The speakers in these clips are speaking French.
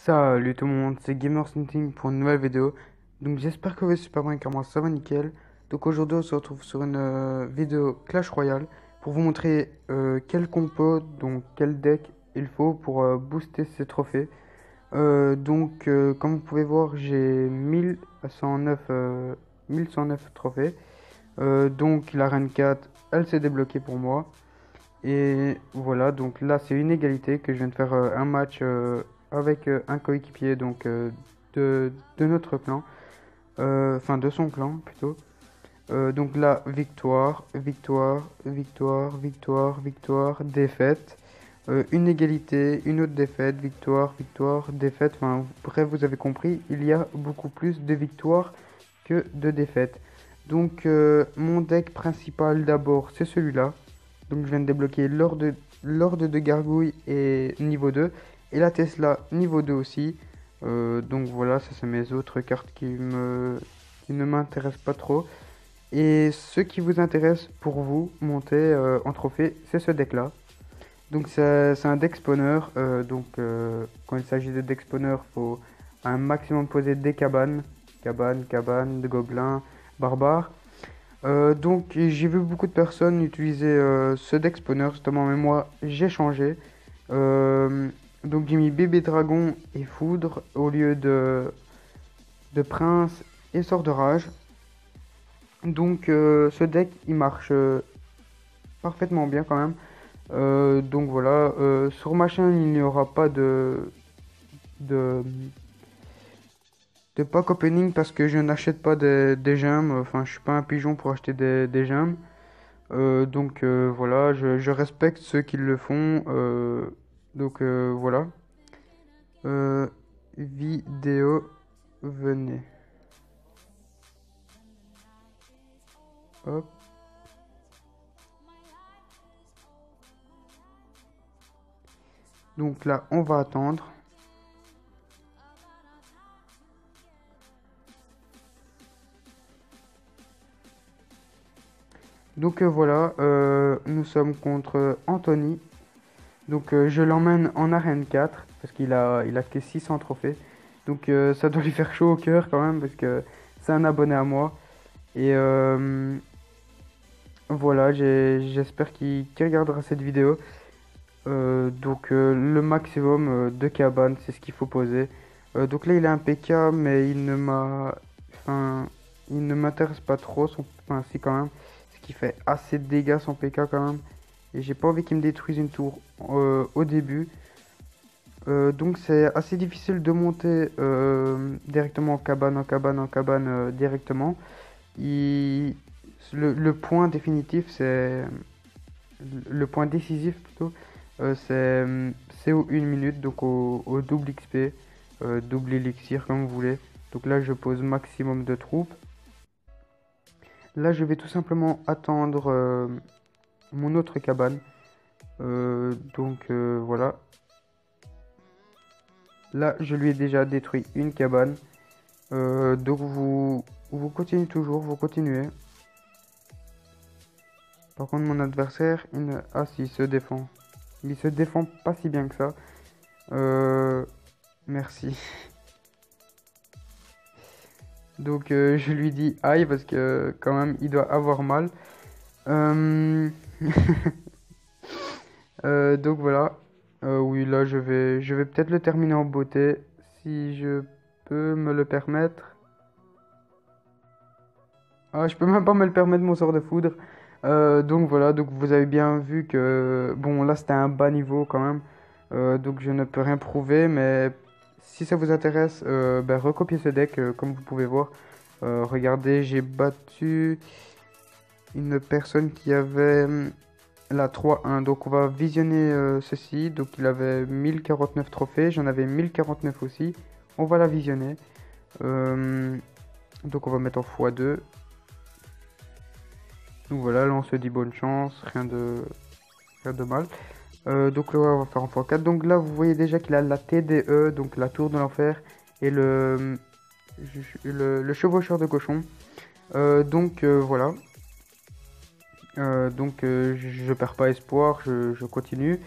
Salut tout le monde, c'est GamerSmithing pour une nouvelle vidéo. Donc j'espère que vous allez super bien car moi ça va nickel. Donc aujourd'hui on se retrouve sur une vidéo Clash Royale pour vous montrer quel compo, donc quel deck il faut pour booster ses trophées. Comme vous pouvez voir j'ai 1109, 1109 trophées. Donc la reine 4 elle s'est débloquée pour moi. Et voilà, donc là c'est une égalité que je viens de faire un match avec un coéquipier de notre clan, enfin de son clan plutôt. Donc là, victoire, victoire, victoire, victoire, victoire, défaite. Une égalité, une autre défaite, victoire, victoire, défaite. Enfin, bref, vous avez compris, il y a beaucoup plus de victoires que de défaites. Donc mon deck principal d'abord, c'est celui-là. Donc je viens de débloquer l'Horde de Gargouille et niveau 2. Et la Tesla niveau 2 aussi. Donc voilà, ça c'est mes autres cartes qui ne m'intéressent pas trop. Et ce qui vous intéresse pour vous monter en trophée, c'est ce deck là. Donc c'est un deck spawner. Quand il s'agit de deck spawner, il faut un maximum poser des cabanes. Cabanes, de gobelins, barbares. Donc j'ai vu beaucoup de personnes utiliser ce deck spawner justement, mais moi j'ai changé. Euh, donc j'ai mis bébé dragon et foudre au lieu de prince et sort de rage. Donc ce deck il marche parfaitement bien quand même. Donc voilà, sur ma chaîne il n'y aura pas de, de pack opening parce que je n'achète pas des gemmes. Enfin je suis pas un pigeon pour acheter des gemmes. Voilà, je respecte ceux qui le font. Voilà. Euh, Vidéo, venez. Hop. Donc là, on va attendre. Voilà, nous sommes contre Anthony. Donc je l'emmène en arène 4 parce il a que 600 trophées. Donc ça doit lui faire chaud au cœur quand même parce que c'est un abonné à moi. Et voilà, j'espère qu'il regardera cette vidéo. Le maximum de cabanes, c'est ce qu'il faut poser. Donc là il a un PK mais enfin, il ne m'intéresse pas trop, enfin si quand même, ce qui fait assez de dégâts son PK quand même. Et j'ai pas envie qu'il me détruise une tour au début. Donc c'est assez difficile de monter directement en cabane directement. Il- le point définitif, c'est le point décisif plutôt, c'est au 1 minute, donc au double XP, double élixir comme vous voulez. Donc là je pose maximum de troupes. Là je vais tout simplement attendre mon autre cabane. Voilà. Là je lui ai déjà détruit une cabane. Vous continuez toujours, vous continuez. Par contre mon adversaire, ah si, il se défend. Il se défend pas si bien que ça. Merci. Donc je lui dis aïe parce que quand même il doit avoir mal. Euh, donc voilà. Oui là je vais peut-être le terminer en beauté si je peux me le permettre. Ah je peux même pas me le permettre mon sort de foudre. Donc voilà, donc vous avez bien vu que bon là c'était un bas niveau quand même. Donc je ne peux rien prouver mais si ça vous intéresse, recopiez ce deck comme vous pouvez voir. Regardez, j'ai battu une personne qui avait la 3-1. Donc on va visionner ceci. Donc il avait 1049 trophées, j'en avais 1049 aussi. On va la visionner. Euh, donc on va mettre en x2. Donc voilà, là on se dit bonne chance, rien de mal. Donc là on va faire en x4. Donc là vous voyez déjà qu'il a la TDE, donc la tour de l'enfer, et le chevaucheur de cochon. Voilà. Je perds pas espoir, je continue.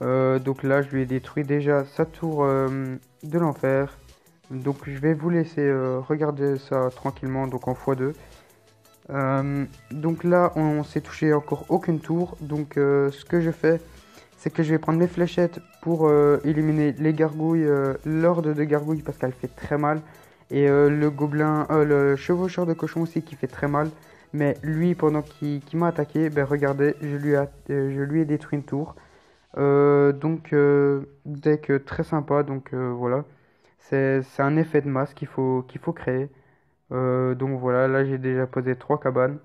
Donc là, je lui ai détruit déjà sa tour de l'enfer. Donc je vais vous laisser regarder ça tranquillement, donc en x2. Donc là, on s'est touché encore aucune tour. Donc ce que je fais, c'est que je vais prendre mes fléchettes pour éliminer les gargouilles, l'horde de gargouilles parce qu'elle fait très mal. Et le gobelin, le chevaucheur de cochon aussi qui fait très mal. Mais lui, pendant qu'il m'a attaqué, ben regardez, je lui ai détruit une tour. Donc deck très sympa, donc voilà. C'est un effet de masse qu'il faut créer. Donc voilà, là j'ai déjà posé 3 cabanes.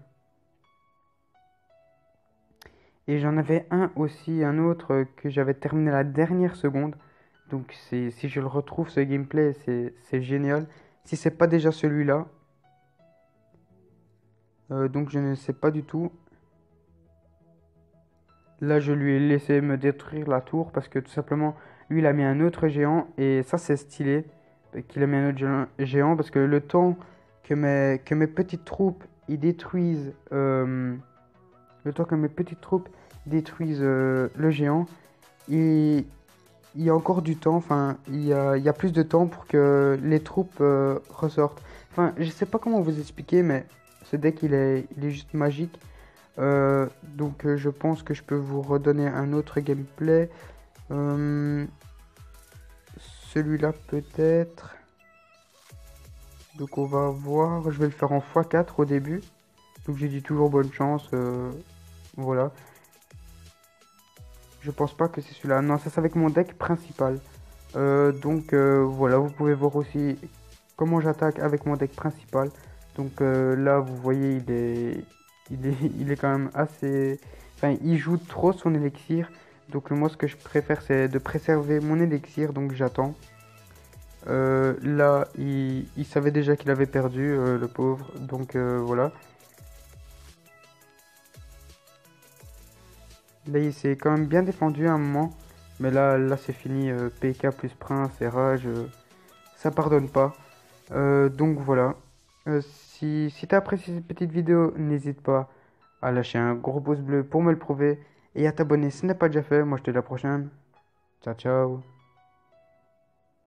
Et j'en avais un aussi, un autre que j'avais terminé la dernière seconde. Donc si je le retrouve, ce gameplay, c'est génial. Si c'est pas déjà celui-là, donc je ne sais pas du tout. Là, je lui ai laissé me détruire la tour parce que tout simplement, lui, il a mis un autre géant et ça, c'est stylé qu'il a mis un autre géant parce que le temps que mes petites troupes ils détruisent, le temps que mes petites troupes détruisent le géant, il, il y a encore du temps, enfin, il y a plus de temps pour que les troupes ressortent. Enfin, je sais pas comment vous expliquer, mais ce deck, il est juste magique. Donc je pense que je peux vous redonner un autre gameplay. Euh, Celui-là peut-être. Donc on va voir. Je vais le faire en x4 au début. Donc j'ai dit toujours bonne chance. Voilà. Je pense pas que c'est celui-là. Non, ça c'est avec mon deck principal. Donc voilà, vous pouvez voir aussi comment j'attaque avec mon deck principal. Donc là, vous voyez, il est quand même assez... Enfin, il joue trop son élixir. Donc moi, ce que je préfère, c'est de préserver mon élixir. Donc j'attends. Là, il savait déjà qu'il avait perdu, le pauvre. Donc voilà. Là, il s'est quand même bien défendu à un moment. Mais là c'est fini. PK plus prince et rage. Ça pardonne pas. Donc voilà. Si tu as apprécié cette petite vidéo, n'hésite pas à lâcher un gros pouce bleu pour me le prouver et à t'abonner si ce n'est pas déjà fait. Moi, je te dis à la prochaine. Ciao, ciao.